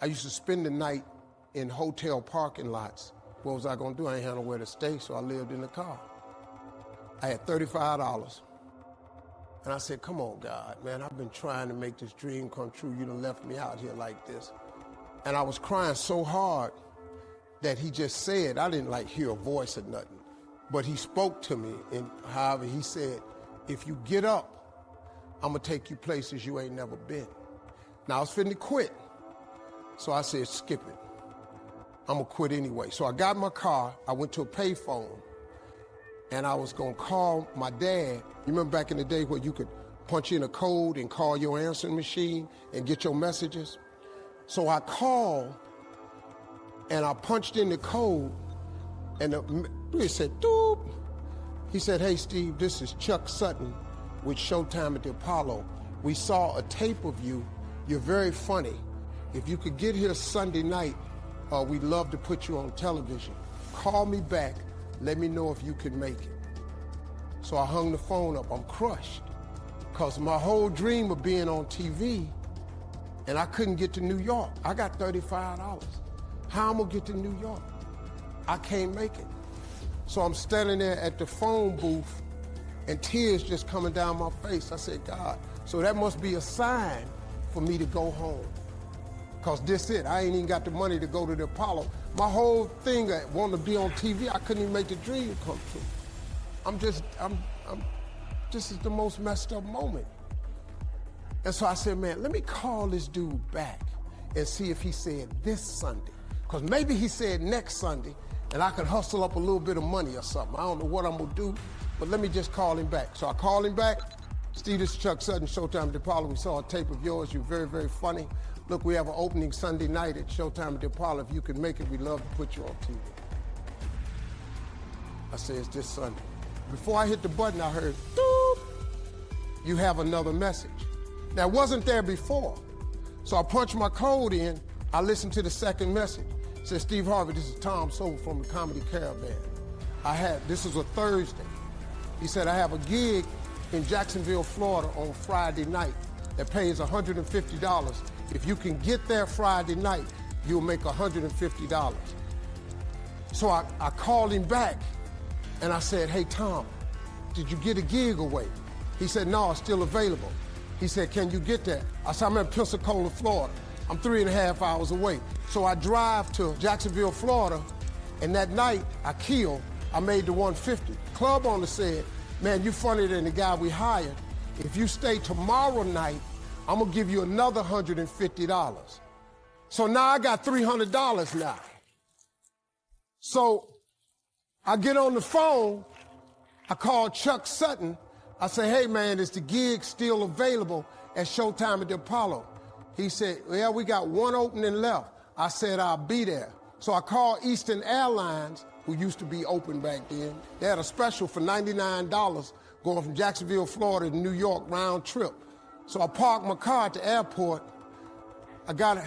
I used to spend the night in hotel parking lots. What was I gonna do? I ain't had nowhere to stay, so I lived in the car. I had $35. And I said, come on, God, man, I've been trying to make this dream come true. You done left me out here like this. And I was crying so hard that he just said, I didn't like hear a voice or nothing, but he spoke to me in Harvey. He said, if you get up, I'm gonna take you places you ain't never been. Now I was finna quit. So I said, skip it. I'm gonna quit anyway. So I got in my car, I went to a payphone, and I was gonna call my dad. You remember back in the day where you could punch in a code and call your answering machine and get your messages? So I called, and I punched in the code, and it said, doop. He said, hey, Steve, this is Chuck Sutton with Showtime at the Apollo. We saw a tape of you. You're very funny. If you could get here Sunday night, we'd love to put you on television. Call me back. Let me know if you can make it. So I hung the phone up. I'm crushed because my whole dream of being on TV, and I couldn't get to New York. I got $35. How am I gonna get to New York? I can't make it. So I'm standing there at the phone booth and tears just coming down my face. I said, God, so that must be a sign for me to go home. Cause this it, I ain't even got the money to go to the Apollo. My whole thing, I wanted to be on TV, I couldn't even make the dream come true. This is the most messed up moment. And so I said, man, let me call this dude back and see if he said this Sunday. Cause maybe he said next Sunday and I could hustle up a little bit of money or something. I don't know what I'm gonna do, but let me just call him back. So I called him back. Steve, this is Chuck Sutton, Showtime at the Apollo. We saw a tape of yours. You're very, very funny. Look, we have an opening Sunday night at Showtime at the Apollo. If you can make it, we'd love to put you on TV. I said, it's this Sunday. Before I hit the button, I heard, doop, you have another message. Now, it wasn't there before. So I punched my code in. I listened to the second message. It said, Steve Harvey, this is Tom Sobel from the Comedy Caravan. This is a Thursday. He said, I have a gig in Jacksonville, Florida on Friday night that pays $150. If you can get there Friday night, you'll make $150. So I called him back and I said, hey, Tom, did you get a gig away? He said, no, it's still available. He said, can you get there? I said, I'm in Pensacola, Florida. I'm 3.5 hours away. So I drive to Jacksonville, Florida, and that night I made the 150. Club owner said, man, you funnier than the guy we hired. If you stay tomorrow night, I'm gonna give you another $150. So now I got $300 now. So I get on the phone, I call Chuck Sutton. I say, hey man, is the gig still available at Showtime at the Apollo? He said, yeah, we got one opening left. I said, I'll be there. So I called Eastern Airlines, who used to be open back then. They had a special for $99 going from Jacksonville, Florida to New York round trip. So I parked my car at the airport. I got it.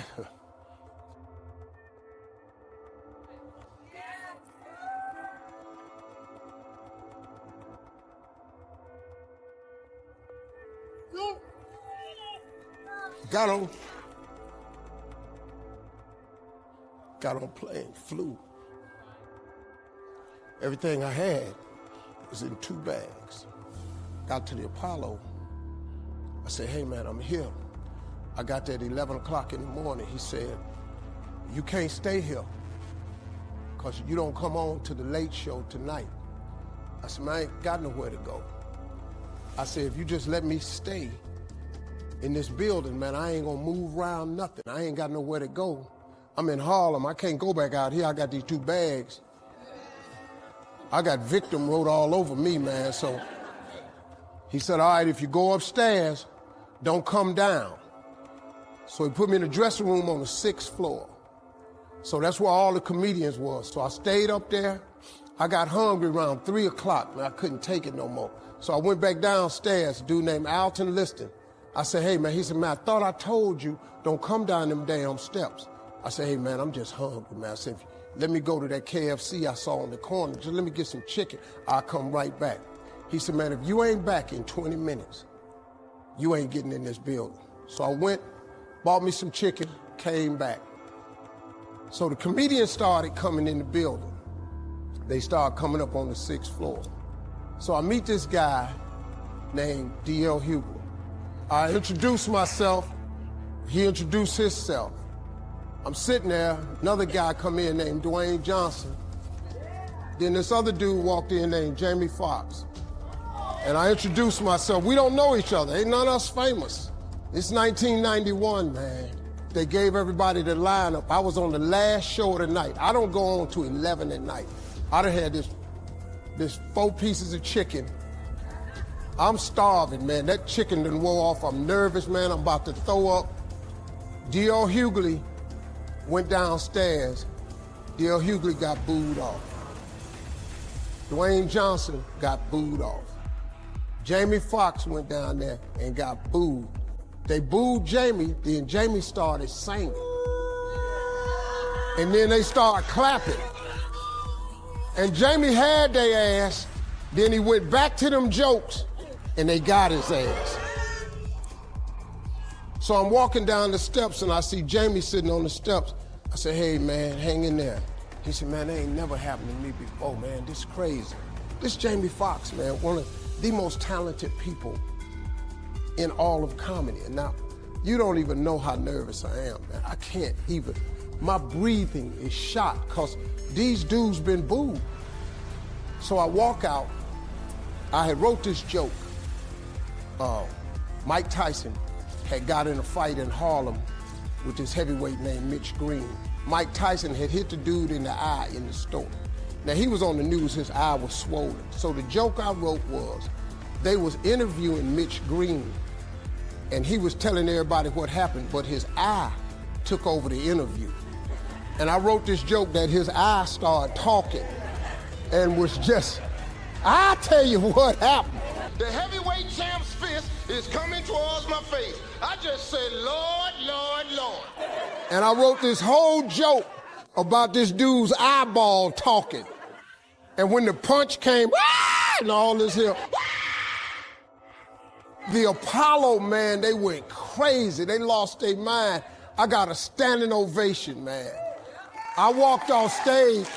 Got on plane, flew. Everything I had was in 2 bags. Got to the Apollo. I said, hey man, I'm here. I got there at 11 o'clock in the morning. He said, you can't stay here because you don't come on to the late show tonight. I said, man, I ain't got nowhere to go. I said, if you just let me stay in this building, man, I ain't gonna move around nothing. I ain't got nowhere to go. I'm in Harlem, I can't go back out here. I got these 2 bags. I got victim wrote all over me, man, so. He said, all right, if you go upstairs, don't come down. So he put me in the dressing room on the 6th floor. So that's where all the comedians was. So I stayed up there. I got hungry around 3 o'clock, and I couldn't take it no more. So I went back downstairs, a dude named Alton Liston. I said, hey man, he said, man, I thought I told you, don't come down them damn steps. I said, hey man, I'm just hungry, man. I said, let me go to that KFC I saw on the corner. Just let me get some chicken. I'll come right back. He said, man, if you ain't back in 20 minutes, you ain't getting in this building. So I went, bought me some chicken, came back. So the comedians started coming in the building. They started coming up on the 6th floor. So I meet this guy named D.L. Hughley. I introduce myself. He introduced himself. I'm sitting there, another guy come in named Dwayne Johnson. Then this other dude walked in named Jamie Foxx. And I introduced myself. We don't know each other. Ain't none of us famous. It's 1991, man. They gave everybody the lineup. I was on the last show of the night. I don't go on to 11 at night. I done had this 4 pieces of chicken. I'm starving, man. That chicken done wore off. I'm nervous, man. I'm about to throw up. D.L. Hughley went downstairs. D.L. Hughley got booed off. Dwayne Johnson got booed off. Jamie Foxx went down there and got booed. They booed Jamie, then Jamie started singing. And then they started clapping. And Jamie had their ass, then he went back to them jokes, and they got his ass. So I'm walking down the steps and I see Jamie sitting on the steps. I said, hey man, hang in there. He said, man, that ain't never happened to me before, man. This is crazy. This Jamie Foxx, man, one of the most talented people in all of comedy. And now, you don't even know how nervous I am, man. I can't even, my breathing is shot because these dudes been booed. So I walk out, I had wrote this joke. Mike Tyson had got in a fight in Harlem with this heavyweight named Mitch Green. Mike Tyson had hit the dude in the eye in the store. Now he was on the news, his eye was swollen. So the joke I wrote was, they was interviewing Mitch Green and he was telling everybody what happened, but his eye took over the interview. And I wrote this joke that his eye started talking and was just, I tell you what happened. The heavyweight champ's fist is coming towards my face. I just said, Lord, Lord, Lord. And I wrote this whole joke about this dude's eyeball talking. And when the punch came, and all this here, the Apollo, man, they went crazy. They lost their mind. I got a standing ovation, man. I walked off stage,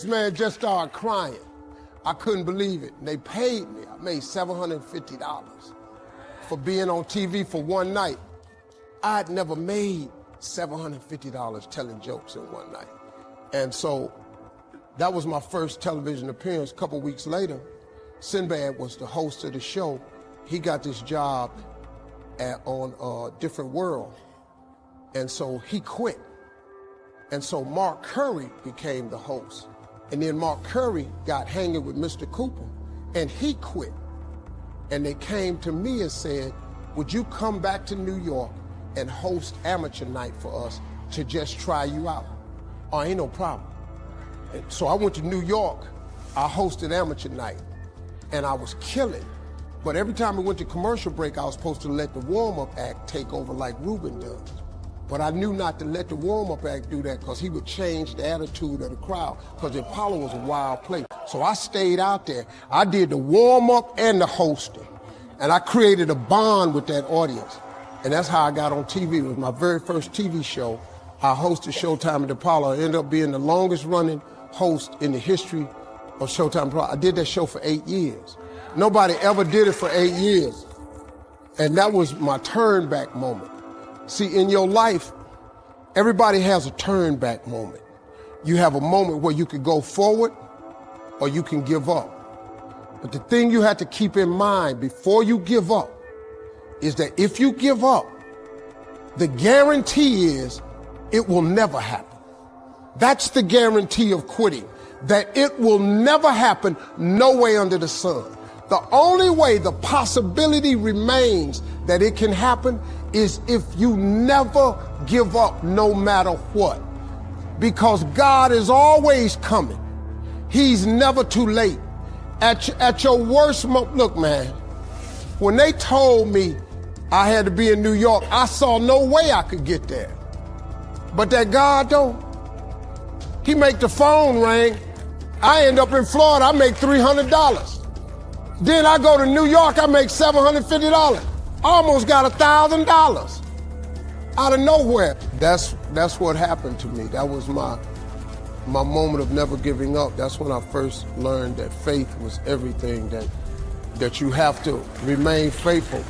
man, just started crying. I couldn't believe it. And they paid me. I made $750 for being on TV for one night. I'd never made $750 telling jokes in one night. And so that was my first television appearance. A couple weeks later, Sinbad was the host of the show. He got this job on a different world. And so he quit. And so Mark Curry became the host. And then Mark Curry got hanging with Mr. Cooper, and he quit. And they came to me and said, would you come back to New York and host amateur night for us to just try you out? Oh, ain't no problem. And so I went to New York, I hosted amateur night, and I was killing. But every time we went to commercial break, I was supposed to let the warm-up act take over like Ruben does. But I knew not to let the warm-up act do that because he would change the attitude of the crowd because the Apollo was a wild place. So I stayed out there. I did the warm-up and the hosting. And I created a bond with that audience. And that's how I got on TV. It was my very first TV show. I hosted Showtime at the Apollo. I ended up being the longest running host in the history of Showtime Apollo. I did that show for 8 years. Nobody ever did it for 8 years. And that was my turn back moment. See, in your life, everybody has a turn back moment. You have a moment where you can go forward or you can give up. But the thing you have to keep in mind before you give up is that if you give up, the guarantee is it will never happen. That's the guarantee of quitting, that it will never happen no way under the sun. The only way the possibility remains that it can happen is if you never give up no matter what. Because God is always coming. He's never too late. At your worst moment, look, man, when they told me I had to be in New York, I saw no way I could get there. But that God, though, he make the phone ring. I end up in Florida, I make $300. Then I go to New York, I make $750. Almost got $1,000. out of nowhere. That's what happened to me. That was my moment of never giving up. That's when I first learned that faith was everything, that you have to remain faithful.